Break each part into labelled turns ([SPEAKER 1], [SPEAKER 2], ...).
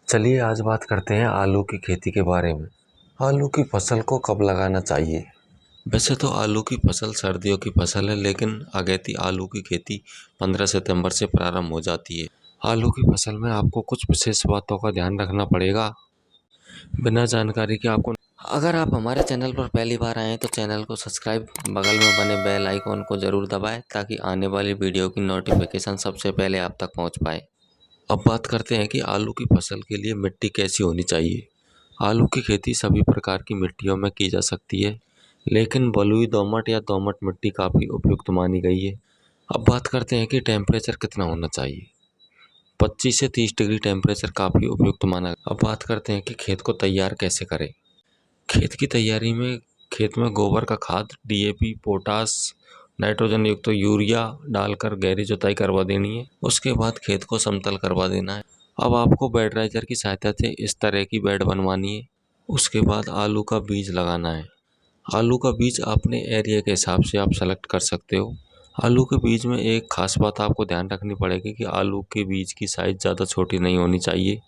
[SPEAKER 1] चलिए आज बात करते हैं आलू की खेती के बारे में। आलू की फसल को कब लगाना चाहिए? वैसे तो आलू की फसल सर्दियों की फसल है, लेकिन अगेती आलू की खेती 15 सितंबर से प्रारंभ हो जाती है। आलू की फसल में आपको कुछ विशेष बातों का ध्यान रखना पड़ेगा। बिना जानकारी के आपको
[SPEAKER 2] अगर आप हमारे चैनल पर पहली बार आए हैं तो चैनल को सब्सक्राइब, बगल में बने बेल आइकॉन को ज़रूर दबाएं ताकि आने वाली वीडियो की नोटिफिकेशन सबसे पहले आप तक पहुंच पाए।
[SPEAKER 1] अब बात करते हैं कि आलू की फसल के लिए मिट्टी कैसी होनी चाहिए। आलू की खेती सभी प्रकार की मिट्टियों में की जा सकती है, लेकिन बलुई दोमट या दोमट मिट्टी काफ़ी उपयुक्त मानी गई है। अब बात करते हैं कि टेम्परेचर कितना होना चाहिए। 25 से 30 डिग्री टेम्परेचर काफ़ी उपयुक्त माना। अब बात करते हैं कि खेत को तैयार कैसे करें। खेत की तैयारी में खेत में गोबर का खाद, डीएपी, पोटास, नाइट्रोजन युक्त तो यूरिया डालकर गहरी जुताई करवा देनी है। उसके बाद खेत को समतल करवा देना है। अब आपको बेडराइजर की सहायता से इस तरह की बेड बनवानी है। उसके बाद आलू का बीज लगाना है। आलू का बीज अपने एरिया के हिसाब से आप सेलेक्ट कर सकते हो। आलू के बीज में एक खास बात आपको ध्यान रखनी पड़ेगी कि आलू के बीज की साइज़ ज़्यादा छोटी नहीं होनी चाहिए।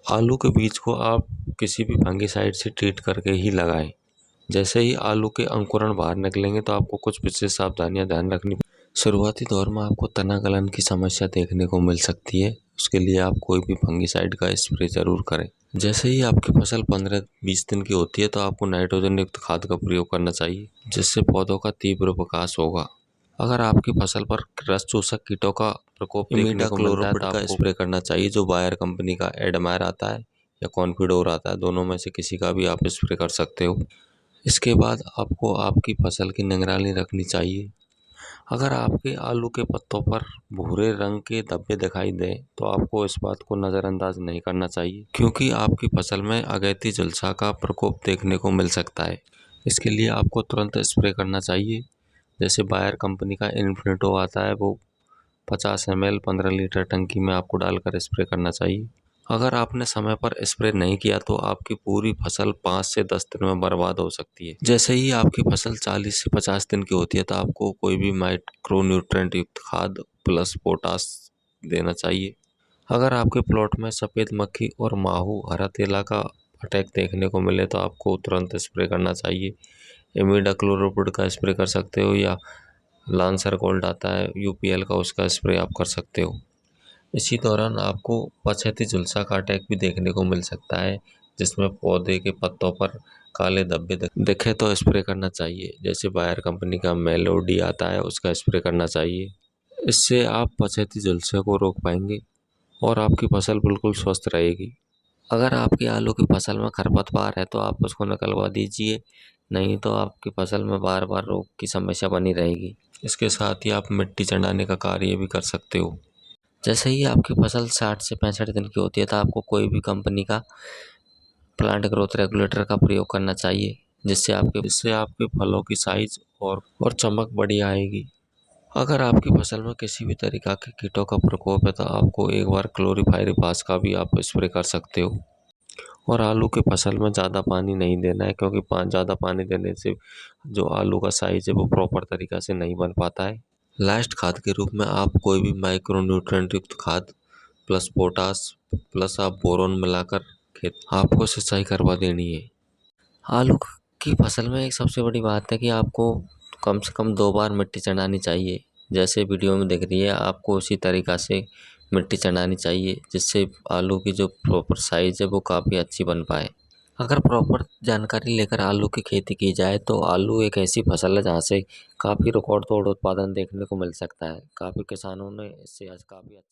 [SPEAKER 1] आलू के बीज को आप किसी भी फंगिसाइड से ट्रीट करके ही लगाएं। जैसे ही आलू के अंकुरण बाहर निकलेंगे तो आपको कुछ विशेष सावधानियां ध्यान रखनी। शुरुआती दौर में आपको तना गलन की समस्या देखने को मिल सकती है। उसके लिए आप कोई भी फंगिसाइड का स्प्रे जरूर करें। जैसे ही आपकी फसल 15-20 दिन की होती है तो आपको नाइट्रोजन युक्त खाद का प्रयोग करना चाहिए, जिससे पौधों का तीव्र विकास होगा। अगर आपकी फसल पर रस चूसक कीटों का प्रकोप देखने को मिलता है तो आपको स्प्रे करना चाहिए, जो बायर कंपनी का एडमायर आता है या कॉन्फिडोर आता है। दोनों में से किसी का भी आप स्प्रे कर सकते हो। इसके बाद आपको आपकी फसल की निगरानी रखनी चाहिए। अगर आपके आलू के पत्तों पर भूरे रंग के धब्बे दिखाई दें तो आपको इस बात को नज़रअंदाज नहीं करना चाहिए, क्योंकि आपकी फसल में अगैती झुलसा का प्रकोप देखने को मिल सकता है। इसके लिए आपको तुरंत स्प्रे करना चाहिए। जैसे बायर कंपनी का इन्फिनिटो आता है, वो 50 ml 15 लीटर टंकी में आपको डालकर स्प्रे करना चाहिए। अगर आपने समय पर स्प्रे नहीं किया तो आपकी पूरी फसल 5 से 10 दिन में बर्बाद हो सकती है। जैसे ही आपकी फसल 40 से 50 दिन की होती है तो आपको कोई भी माइक्रो न्यूट्रेंट युक्त खाद प्लस पोटास देना चाहिए। अगर आपके प्लॉट में सफ़ेद मक्खी और माहू हरा तेला का अटैक देखने को मिले तो आपको तुरंत स्प्रे करना चाहिए। इमिडाक्लोप्रिड का स्प्रे कर सकते हो, या लांसर गोल्ड आता है यूपीएल का, उसका स्प्रे आप कर सकते हो। इसी दौरान आपको पछेती झुलसा का अटैक भी देखने को मिल सकता है, जिसमें पौधे के पत्तों पर काले धब्बे दिखे तो स्प्रे करना चाहिए। जैसे बायर कंपनी का मेलोडी आता है, उसका स्प्रे करना चाहिए। इससे आप पछेती झुलसे को रोक पाएंगे और आपकी फसल बिल्कुल स्वस्थ रहेगी।
[SPEAKER 2] अगर आपकी आलू की फसल में खरपतवार है तो आप उसको निकलवा दीजिए, नहीं तो आपकी फसल में बार बार रोग की समस्या बनी रहेगी।
[SPEAKER 1] इसके साथ ही आप मिट्टी चढ़ाने का कार्य भी कर सकते हो।
[SPEAKER 2] जैसे ही आपकी फसल 60 से 65 दिन की होती है तो आपको कोई भी कंपनी का प्लांट ग्रोथ रेगुलेटर का प्रयोग करना चाहिए,
[SPEAKER 1] जिससे आपके फलों की साइज और चमक बढ़िया आएगी। अगर आपकी फसल में किसी भी तरीका के कीटों का प्रकोप है तो आपको एक बार क्लोरीपाइरिफास का भी आप स्प्रे कर सकते हो। और आलू के फसल में ज़्यादा पानी नहीं देना है, क्योंकि ज़्यादा पानी देने से जो आलू का साइज है वो प्रॉपर तरीका से नहीं बन पाता है। लास्ट खाद के रूप में आप कोई भी माइक्रो न्यूट्रेंट युक्त खाद प्लस पोटास प्लस आप बोरोन मिलाकर खेत आपको सिंचाई करवा देनी है।
[SPEAKER 2] आलू की फसल में एक सबसे बड़ी बात है कि आपको कम से कम 2 बार मिट्टी चढ़ानी चाहिए। जैसे वीडियो में दिख रही है, आपको उसी तरीक़ा से मिट्टी चढ़ानी चाहिए, जिससे आलू की जो प्रॉपर साइज़ है वो काफ़ी अच्छी बन पाए। अगर प्रॉपर जानकारी लेकर आलू की खेती की जाए तो आलू एक ऐसी फसल है जहाँ से काफ़ी रिकॉर्ड तोड़ उत्पादन देखने को मिल सकता है। काफ़ी किसानों ने इससे आज काफ़ी अच्छा